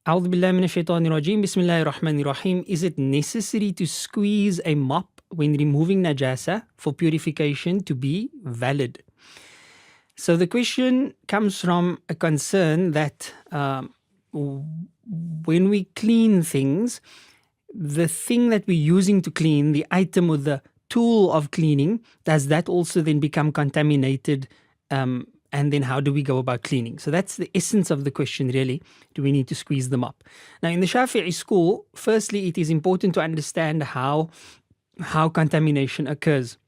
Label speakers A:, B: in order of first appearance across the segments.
A: A'udhu billahi minash shaitanir rajeem. Bismillahir rahmanir rahim. Is it necessary to squeeze a mop when removing najasa for purification to be valid? So the question comes from a concern that when we clean things, the thing that we're using to clean, the item or the tool of cleaning, does that also then become contaminated? And then how do we go about cleaning? So that's the essence of the question, really. Do we need to squeeze them up? Now, in the Shafi'i school, firstly, it is important to understand how contamination occurs.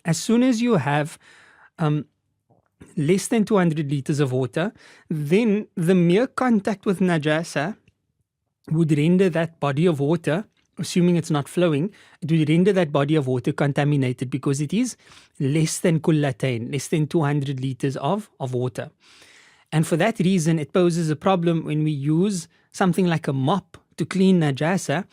A: As soon as you have less than 200 liters of water, then the mere contact with najasa would render that body of water, assuming it's not flowing, it would render that body of water contaminated because it is less than kullatain, less than 200 liters of water. And for that reason, it poses a problem when we use something like a mop to clean najasa,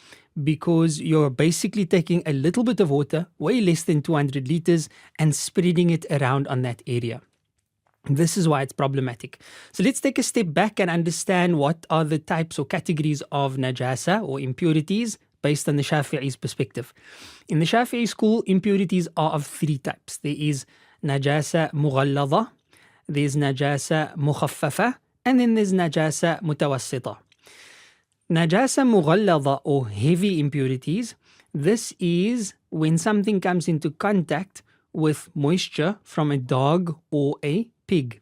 A: because you're basically taking a little bit of water, way less than 200 liters, and spreading it around on that area. This is why it's problematic. So let's take a step back and understand what are the types or categories of najasa or impurities based on the Shafi'i's perspective. In the Shafi'i school, impurities are of three types. There is najasa mughallada, there's najasa mukhaffafa, and then there's najasa mutawassita. Najasa mughallada, or heavy impurities, this is when something comes into contact with moisture from a dog or a pig.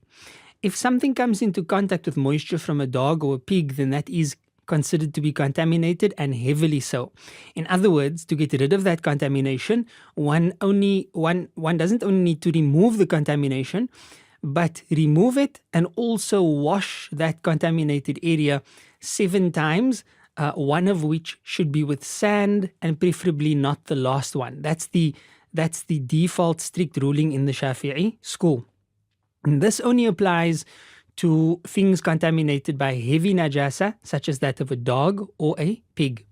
A: If something comes into contact with moisture from a dog or a pig, then that is considered to be contaminated, and heavily so. In other words, to get rid of that contamination, one doesn't only need to remove the contamination, but remove it and also wash that contaminated area 7 times, one of which should be with sand, and preferably not the last one. That's the default strict ruling in the Shafi'i school. And this only applies to things contaminated by heavy najasa, such as that of a dog or a pig.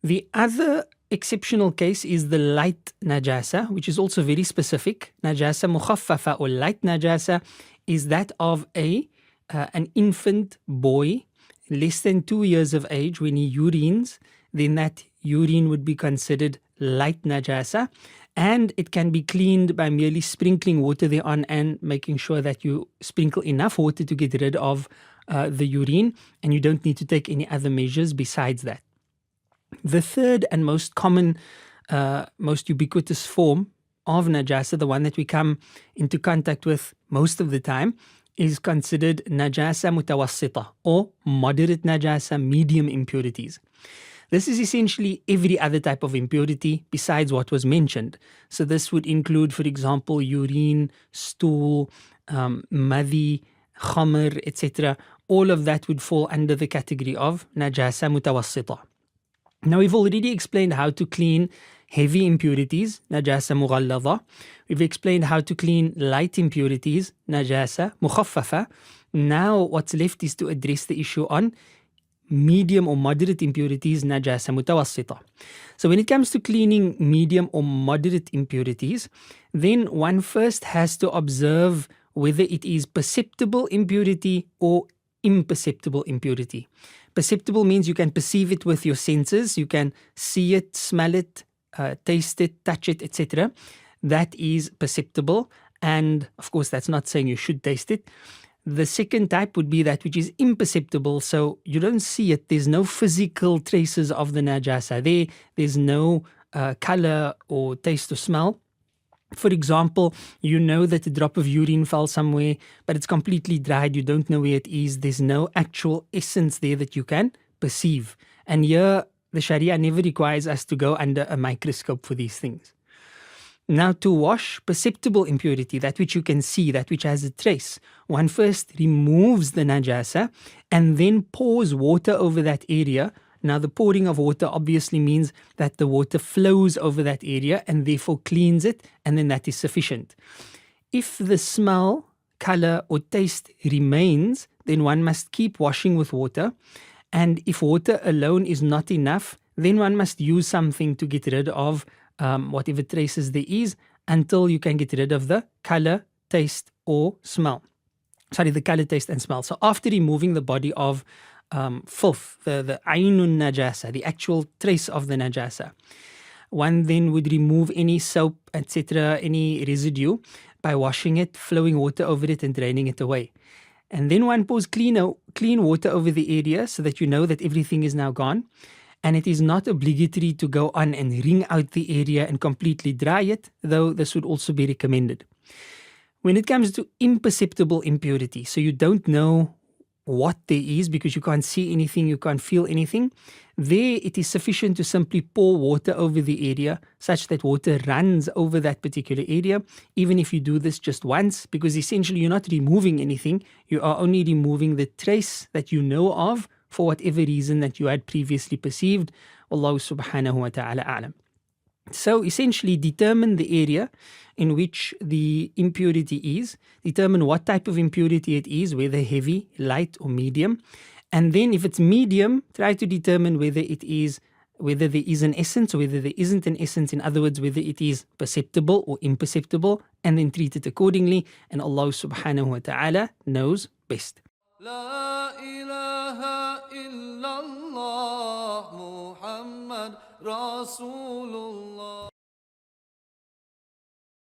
A: The other exceptional case is the light najasa, which is also very specific. Najasa mukhaffafa, or light najasa, is that of an infant boy less than 2 years of age. When he urines, then that urine would be considered light najasa, and it can be cleaned by merely sprinkling water thereon and making sure that you sprinkle enough water to get rid of the urine, and you don't need to take any other measures besides that. The third and most common, most ubiquitous form of najasa, the one that we come into contact with most of the time, is considered najasa mutawassita, or moderate najasa, medium impurities. This is essentially every other type of impurity besides what was mentioned. So this would include, for example, urine, stool, madhi, khamr, etc. All of that would fall under the category of najasa mutawassita. Now, we've already explained how to clean heavy impurities, najasa mughallada. We've explained how to clean light impurities, najasa mukhaffafa. Now, what's left is to address the issue on medium or moderate impurities, najasa mutawassita. So when it comes to cleaning medium or moderate impurities, then one first has to observe whether it is perceptible impurity or imperceptible impurity. Perceptible means you can perceive it with your senses, you can see it, smell it, taste it, touch it, etc. That is perceptible, and of course that's not saying you should taste it. The second type would be that which is imperceptible, so you don't see it, there's no physical traces of the najasa there's no color or taste or smell. For example, you know that a drop of urine fell somewhere, but it's completely dried, you don't know where it is, there's no actual essence there that you can perceive. And here, the Sharia never requires us to go under a microscope for these things. Now, to wash perceptible impurity, that which you can see, that which has a trace, one first removes the najasa and then pours water over that area. Now, the pouring of water obviously means that the water flows over that area and therefore cleans it, and then that is sufficient. If the smell, color, or taste remains, then one must keep washing with water. And if water alone is not enough, then one must use something to get rid of whatever traces there is, until you can get rid of the color, taste, or smell. The color, taste, and smell. So after removing the body of filth, the aynun najasa, the actual trace of the najasa. One then would remove any soap, etc., any residue by washing it, flowing water over it, and draining it away. And then one pours clean water over the area so that you know that everything is now gone. And it is not obligatory to go on and wring out the area and completely dry it, though this would also be recommended. When it comes to imperceptible impurity, so you don't know what there is because you can't see anything, you can't feel anything, there it is sufficient to simply pour water over the area such that water runs over that particular area, even if you do this just once, because essentially you're not removing anything, you are only removing the trace that you know of for whatever reason that you had previously perceived. Allah subhanahu wa ta'ala a'lam. So essentially determine the area in which the impurity is, determine what type of impurity it is, whether heavy, light or medium. And then if it's medium, try to determine whether there is an essence or whether there isn't an essence. In other words, whether it is perceptible or imperceptible, and then treat it accordingly. And Allah subhanahu wa ta'ala knows best.
B: لا إله إلا الله محمد رسول الله